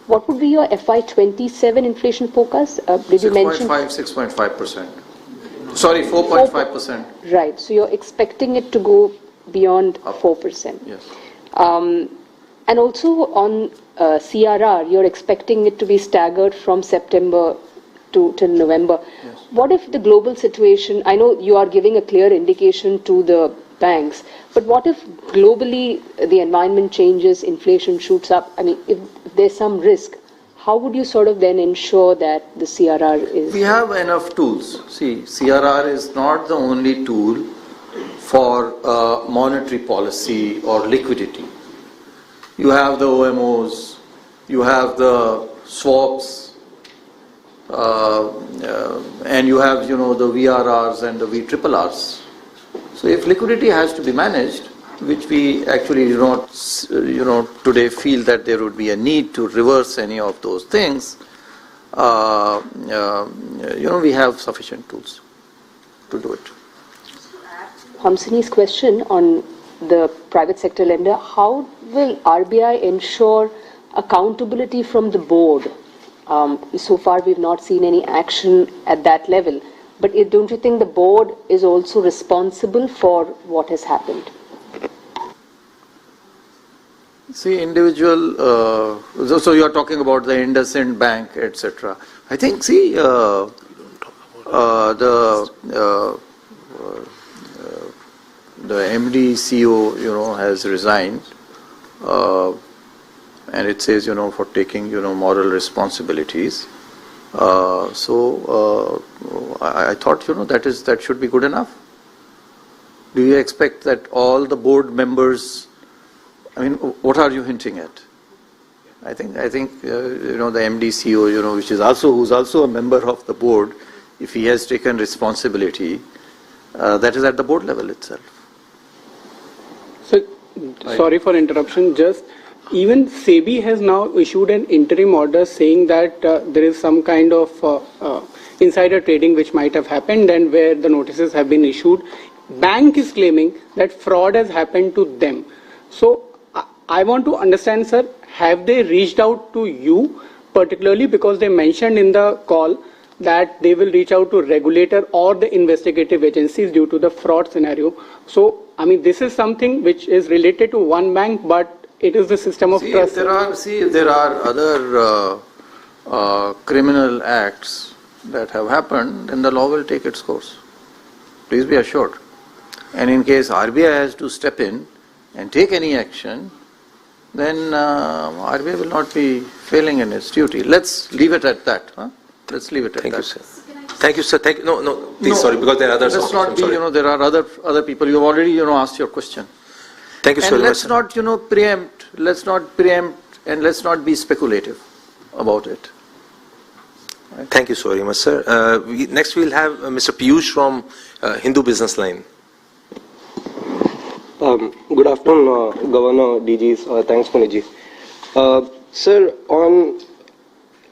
What would be your FY27 inflation forecast? Did you mention 6.5%? Sorry, 4.5%. Right. So you're expecting it to go beyond 4%. Yes. And also on CRR, you're expecting it to be staggered from September till November. Yes. What if the global situation, I know you are giving a clear indication to the banks, but what if globally the environment changes, inflation shoots up? I mean, if there's some risk, how would you sort of then ensure that the CRR is... We have enough tools. See, CRR is not the only tool for monetary policy or liquidity. You have the OMOs, you have the swaps, and you have, the VRRs and the VRRs. So if liquidity has to be managed, which we actually do not, today feel that there would be a need to reverse any of those things, we have sufficient tools to do it. Hamsini's question on the private sector lender, how will RBI ensure accountability from the board? So far we've not seen any action at that level, but don't you think the board is also responsible for what has happened? See, individual, so you are talking about the IndusInd Bank, etc. I think, see, the MD CEO, has resigned, and it says, for taking, moral responsibilities. So I thought, that should be good enough. Do you expect that all the board members? I mean, what are you hinting at? I think the MD CEO, who's also a member of the board, if he has taken responsibility, that is at the board level itself. So, sorry for interruption. Just even SEBI has now issued an interim order saying that there is some kind of insider trading which might have happened, and where the notices have been issued. Bank is claiming that fraud has happened to them. So I want to understand, sir, have they reached out to you particularly because they mentioned in the call that they will reach out to regulator or the investigative agencies due to the fraud scenario. So, I mean, this is something which is related to one bank, but it is the system of trust. If there are other criminal acts that have happened, then the law will take its course. Please be assured. And in case RBI has to step in and take any action, then RBI will not be failing in its duty. Let's leave it at that. Huh? Let's leave it at that. Thank you, sir. Thank you, sir. Thank you. No, please, sorry, because there are others. Let's not be, there are other people. You've already, asked your question. Thank you, sir. And let's not, preempt. Let's not preempt, and let's not be speculative about it. Right. Thank you so very much, sir. Next, we'll have Mr. Piyush from Hindu Business Line. Good afternoon, Governor, DGs. Thanks, Puniji. Sir, on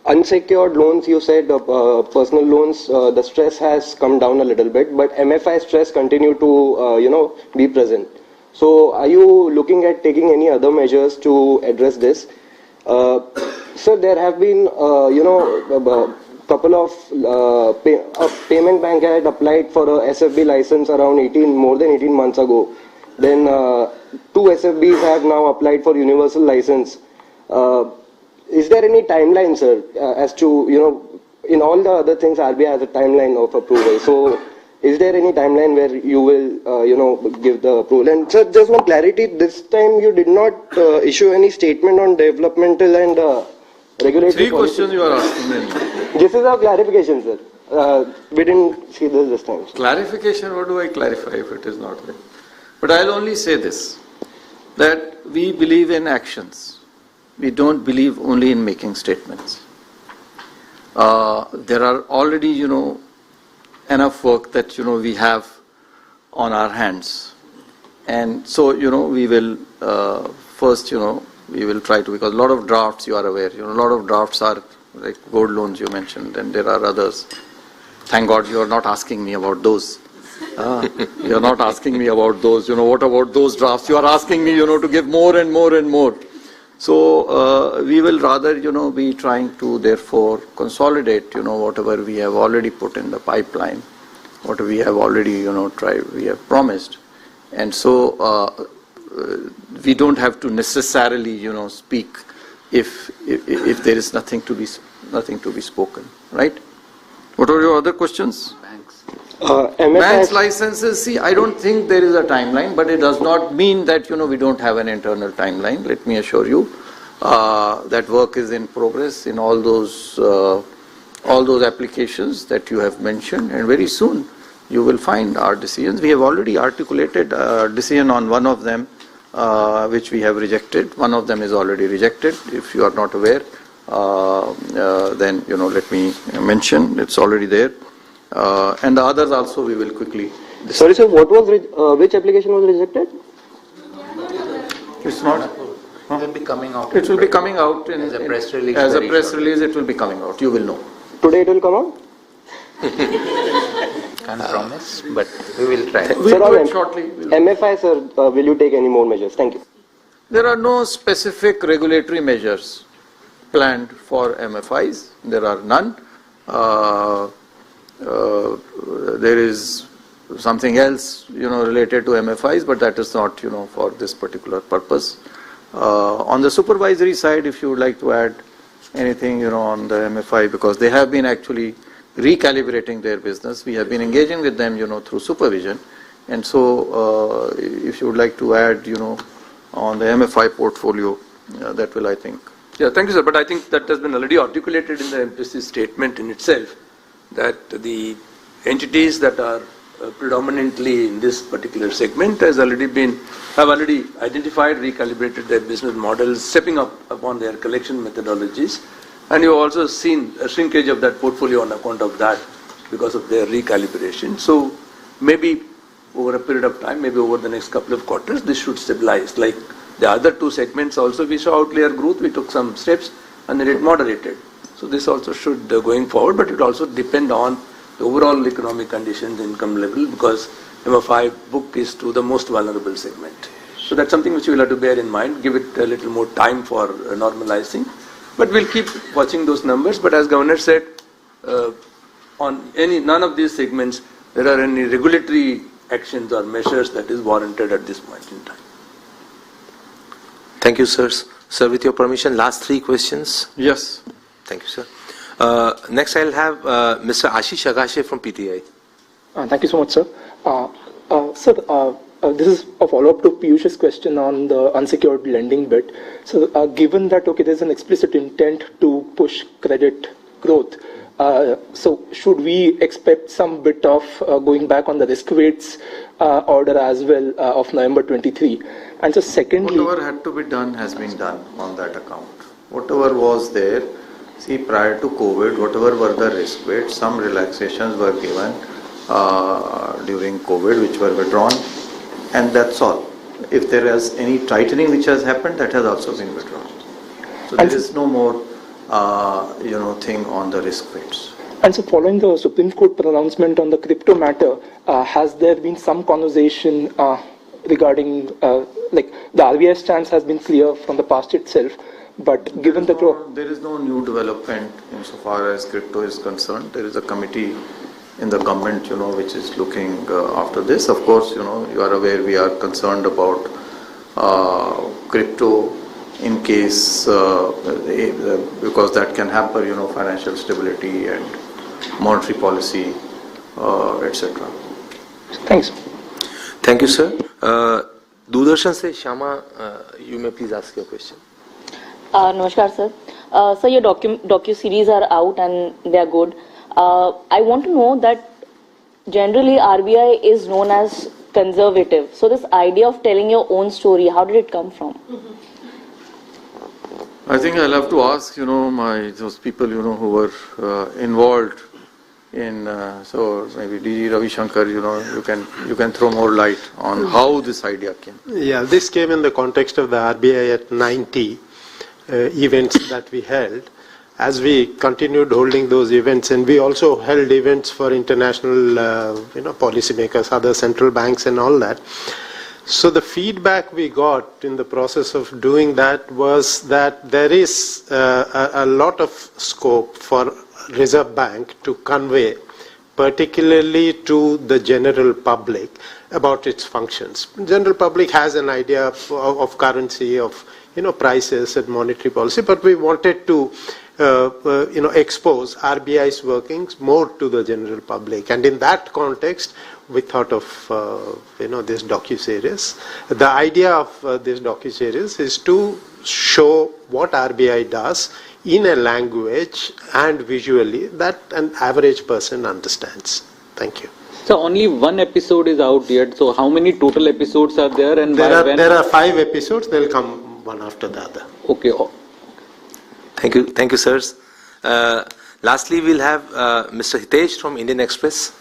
unsecured loans, you said personal loans, the stress has come down a little bit, but MFI stress continue to, be present. So, are you looking at taking any other measures to address this? Sir, there have been, couple of payment bank had applied for a SFB license around more than 18 months ago. Then 2 SFBs have now applied for universal license. Is there any timeline, sir, as to, in all the other things, RBI has a timeline of approval. So, is there any timeline where you will, give the approval? And, sir, just one clarity, this time you did not issue any statement on developmental and regulatory 3 questions you are asking me. This is our clarification, sir. We didn't see this time. Clarification, what do I clarify if it is not there? But I'll only say this, that we believe in actions. We don't believe only in making statements. There are already, enough work that, we have on our hands. And so, we will first, we will try to, because a lot of drafts, you are aware, a lot of drafts are like gold loans you mentioned, and there are others. Thank God you are not asking me about those. You are not asking me about those, what about those drafts? You are asking me, to give more and more and more. So, we will rather, be trying to therefore consolidate, whatever we have already put in the pipeline, what we have already, we have promised. And so, we don't have to necessarily, speak if there is nothing to be spoken, right? What are your other questions? Banks licenses, see, I don't think there is a timeline, but it does not mean that, we don't have an internal timeline. Let me assure you that work is in progress in all those applications that you have mentioned, and very soon you will find our decisions. We have already articulated a decision on one of them, which we have rejected. One of them is already rejected. If you are not aware, then, let me mention, it's already there. And the others also we will quickly decide. Sorry, sir, what was which application was rejected? It's not. It will be coming out. It will be coming out as a press release. As a press release, it will be coming out. You will know. Today it will come out? Can't promise, but we will try. We will do it shortly. MFI, sir, will you take any more measures? Thank you. There are no specific regulatory measures planned for MFIs. There are none. There is something else, related to MFIs, but that is not, for this particular purpose. On the supervisory side, if you would like to add anything, on the MFI, because they have been actually recalibrating their business. We have been engaging with them, through supervision. And so, if you would like to add, on the MFI portfolio, that will, I think. Yeah, thank you, sir. But I think that has been already articulated in the MPC statement in itself, that the entities that are predominantly in this particular segment have already identified, recalibrated their business models, stepping up upon their collection methodologies. And you've also seen a shrinkage of that portfolio on account of that because of their recalibration. So maybe over a period of time, maybe over the next couple of quarters, this should stabilize. Like the other 2 segments also, we saw outlier growth, we took some steps and then it moderated. So this also should going forward, but it also depend on the overall economic conditions, income level, because MFI book is to the most vulnerable segment. So that's something which we will have to bear in mind, give it a little more time for normalizing. But we'll keep watching those numbers. But as Governor said, on none of these segments, there are any regulatory actions or measures that is warranted at this point in time. Thank you, sir. Sir, with your permission, last three questions. Yes. Thank you, sir. Next, I'll have Mr. Ashish Agashe from PTI. Thank you so much, sir. Sir, this is a follow-up to Piyush's question on the unsecured lending bit. So, given that, okay, there's an explicit intent to push credit growth, so should we expect some bit of going back on the risk weights order as well of November 23? And so secondly... Whatever had to be done has been done on that account. Whatever was there, see, prior to COVID, whatever were the risk weights, some relaxations were given during COVID, which were withdrawn, and that's all. If there is any tightening which has happened, that has also been withdrawn. So there is no more, thing on the risk weights. And so following the Supreme Court pronouncement on the crypto matter, has there been some conversation regarding, like the RBI stance has been clear from the past itself, but given the... There is no new development insofar as crypto is concerned. There is a committee in the government, which is looking after this. Of course, you are aware we are concerned about crypto in case, because that can hamper, financial stability and monetary policy, etc. Thanks. Thank you, sir. Doordarshan se Shama, you may please ask your question. Namaskar, sir. So your docu-series are out and they are good. I want to know that generally RBI is known as conservative. So this idea of telling your own story, how did it come from? I think I'll have to ask, those people, who were involved in, so maybe DG Ravi Shankar, you can throw more light on how this idea came. Yeah, this came in the context of the RBI at 90 events that we held. As we continued holding those events, and we also held events for international, policymakers, other central banks and all that. So the feedback we got in the process of doing that was that there is a lot of scope for Reserve Bank to convey, particularly to the general public, about its functions. General public has an idea of currency, of prices and monetary policy, but we wanted to expose RBI's workings more to the general public, and in that context, we thought of this docu-series. The idea of this docu-series is to show what RBI does in a language and visually that an average person understands. Thank you. So only one episode is out yet. So how many total episodes are there? And there are 5 episodes. They'll come one after the other. Okay. Thank you, sirs. Lastly, we'll have Mr. Hitesh from Indian Express.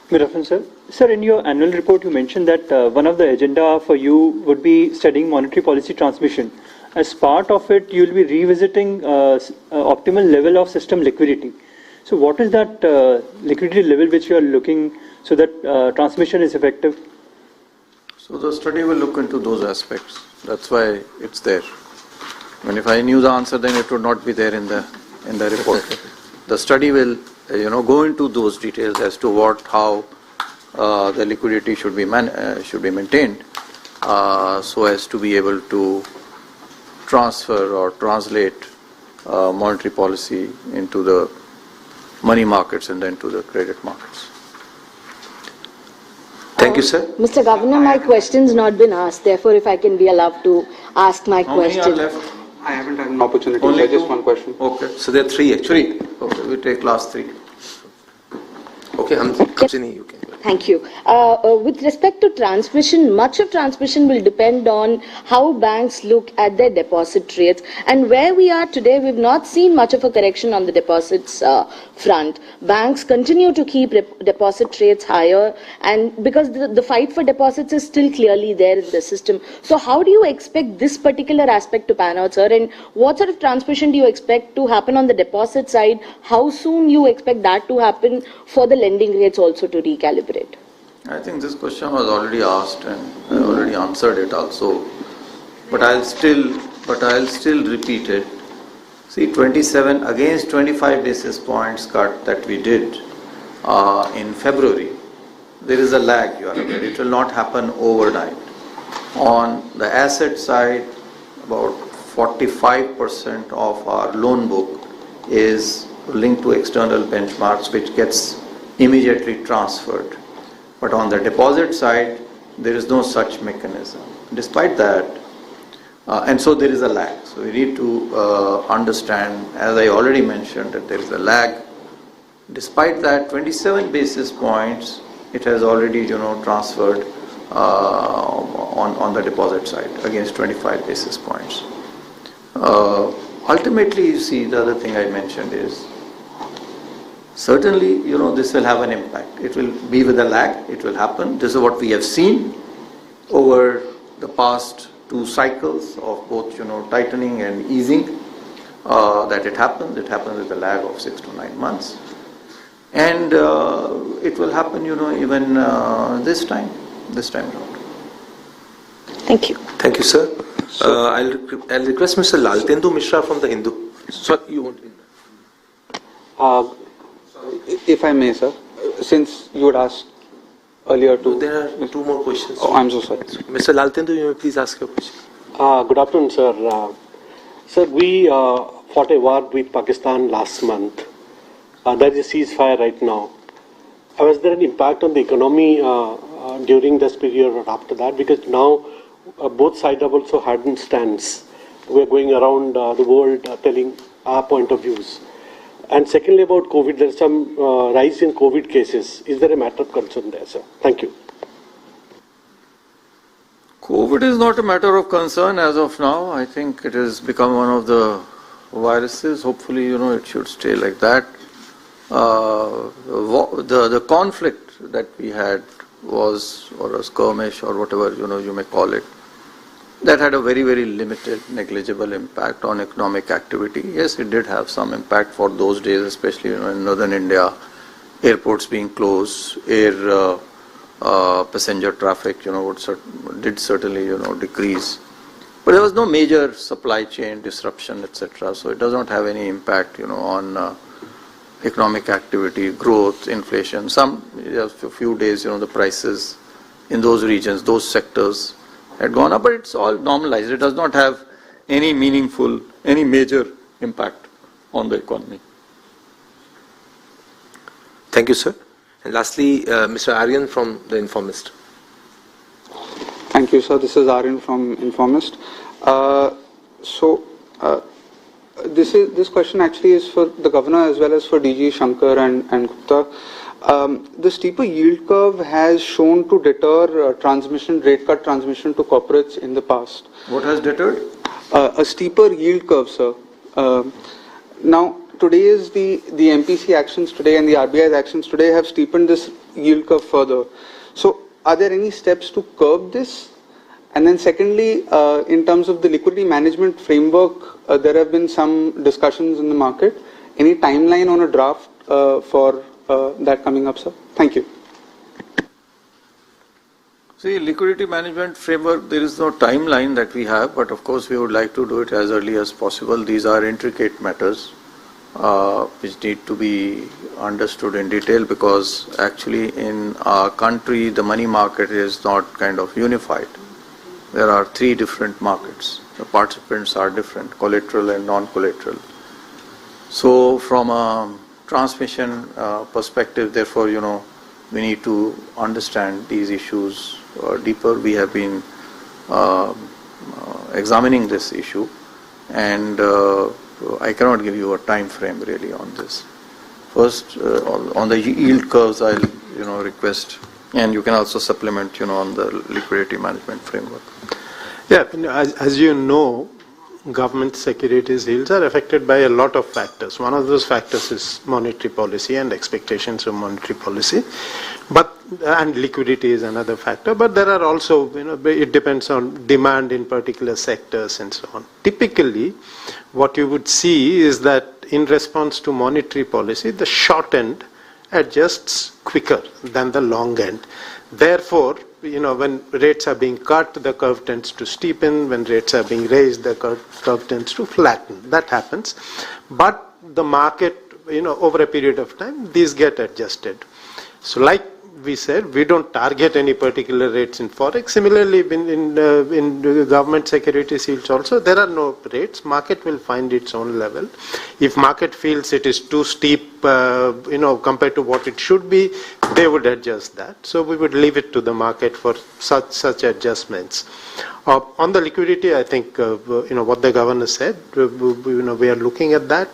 Good afternoon, sir. Sir, in your annual report, you mentioned that one of the agenda for you would be studying monetary policy transmission. As part of it, you will be revisiting optimal level of system liquidity. So what is that liquidity level which you are looking so that transmission is effective? So the study will look into those aspects. That's why it's there. If I knew the answer, then it would not be there in the report. The study will, go into those details as to how the liquidity should be maintained, so as to be able to transfer or translate monetary policy into the money markets and then to the credit markets. Thank you, sir. Mr. Governor, my question's not been asked. Therefore, if I can be allowed to ask my question. How many are left? I haven't had an opportunity. Only just one question. Okay. So there are 3 actually. 3. Okay, we take last 3. Okay, Hamsini, you can. Thank you. With respect to transmission, much of transmission will depend on how banks look at their deposit rates. And where we are today, we've not seen much of a correction on the deposits front. Banks continue to keep deposit rates higher, and because the fight for deposits is still clearly there in the system. So how do you expect this particular aspect to pan out, sir? And what sort of transmission do you expect to happen on the deposit side? How soon you expect that to happen for the lending rates also to recalibrate? I think this question was already asked and I already answered it also. But I'll still repeat it. See, 27 against 25 basis points cut that we did in February, there is a lag, you are aware. It will not happen overnight. On the asset side, about 45% of our loan book is linked to external benchmarks, which gets immediately transferred. But on the deposit side, there is no such mechanism. Despite that, and so there is a lag. So we need to understand, as I already mentioned, that there is a lag. Despite that, 27 basis points, it has already, transferred on the deposit side against 25 basis points. Ultimately, you see, the other thing I mentioned is, certainly, this will have an impact. It will be with a lag. It will happen. This is what we have seen over the past 2 cycles of both, tightening and easing, that it happens. It happens with a lag of 6 to 9 months. And it will happen, even this time around. Thank you. Thank you, sir. I'll request Mr. Laltendu Mishra from the Hindu. Sir, you want if I may, sir, since you had asked earlier to... There are 2 more questions. Oh, I'm so sorry. Mr. Laltendu, you may please ask your question. Good afternoon, sir. Sir, we fought a war with Pakistan last month. There is a ceasefire right now. Was there an impact on the economy during this period or after that? Because now both sides have also hardened stance. We are going around the world telling our point of views. And secondly, about COVID, there is some rise in COVID cases. Is there a matter of concern there, sir? Thank you. COVID is not a matter of concern as of now. I think it has become one of the viruses. Hopefully, it should stay like that. The conflict that we had was, or a skirmish or whatever, you may call it, that had a very, very limited, negligible impact on economic activity. Yes, it did have some impact for those days, especially in northern India, airports being closed, air passenger traffic, did certainly, decrease. But there was no major supply chain disruption, etc. So it does not have any impact, on economic activity, growth, inflation. A few days, the prices in those regions, those sectors had gone up, but it's all normalized. It does not have any major impact on the economy. Thank you, sir. And lastly, Mr. Aryan from the Informist. Thank you, sir. This is Aryan from Informist. This question actually is for the Governor as well as for DG Shankar and Gupta. The steeper yield curve has shown to deter rate cut transmission to corporates in the past. What has deterred? A steeper yield curve, sir. Now, today is the MPC actions today and the RBI's actions today have steepened this yield curve further. So, are there any steps to curb this? And then secondly, in terms of the liquidity management framework, there have been some discussions in the market. Any timeline on a draft for that coming up, sir? Thank you. See, liquidity management framework, there is no timeline that we have, but of course we would like to do it as early as possible. These are intricate matters which need to be understood in detail, because actually in our country the money market is not kind of unified. There are 3 different markets. The participants are different, collateral and non-collateral. So from a transmission perspective, therefore, we need to understand these issues deeper. We have been examining this issue, and I cannot give you a time frame really on this. First, on the yield curves, I'll request, and you can also supplement on the liquidity management framework. Yeah, as you know, government securities yields are affected by a lot of factors. One of those factors is monetary policy and expectations of monetary policy, and liquidity is another factor. But there are also, it depends on demand in particular sectors and so on. Typically, what you would see is that in response to monetary policy, the short end adjusts quicker than the long end. Therefore, when rates are being cut, the curve tends to steepen. When rates are being raised, the curve tends to flatten. That happens. But the market, over a period of time, these get adjusted. So like we said, we don't target any particular rates in Forex. Similarly, in government securities yields also, there are no rates. Market will find its own level. If market feels it is too steep, compared to what it should be, they would adjust that. So we would leave it to the market for such adjustments. On the liquidity, I think, what the governor said, we are looking at that.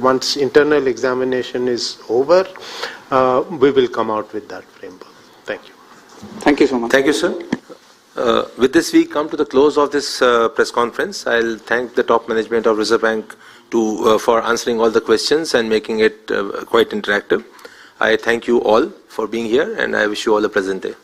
Once internal examination is over, we will come out with that framework. Thank you. Thank you so much. Thank you, sir. With this, we come to the close of this press conference. I'll thank the top management of Reserve Bank for answering all the questions and making it quite interactive. I thank you all for being here, and I wish you all a pleasant day.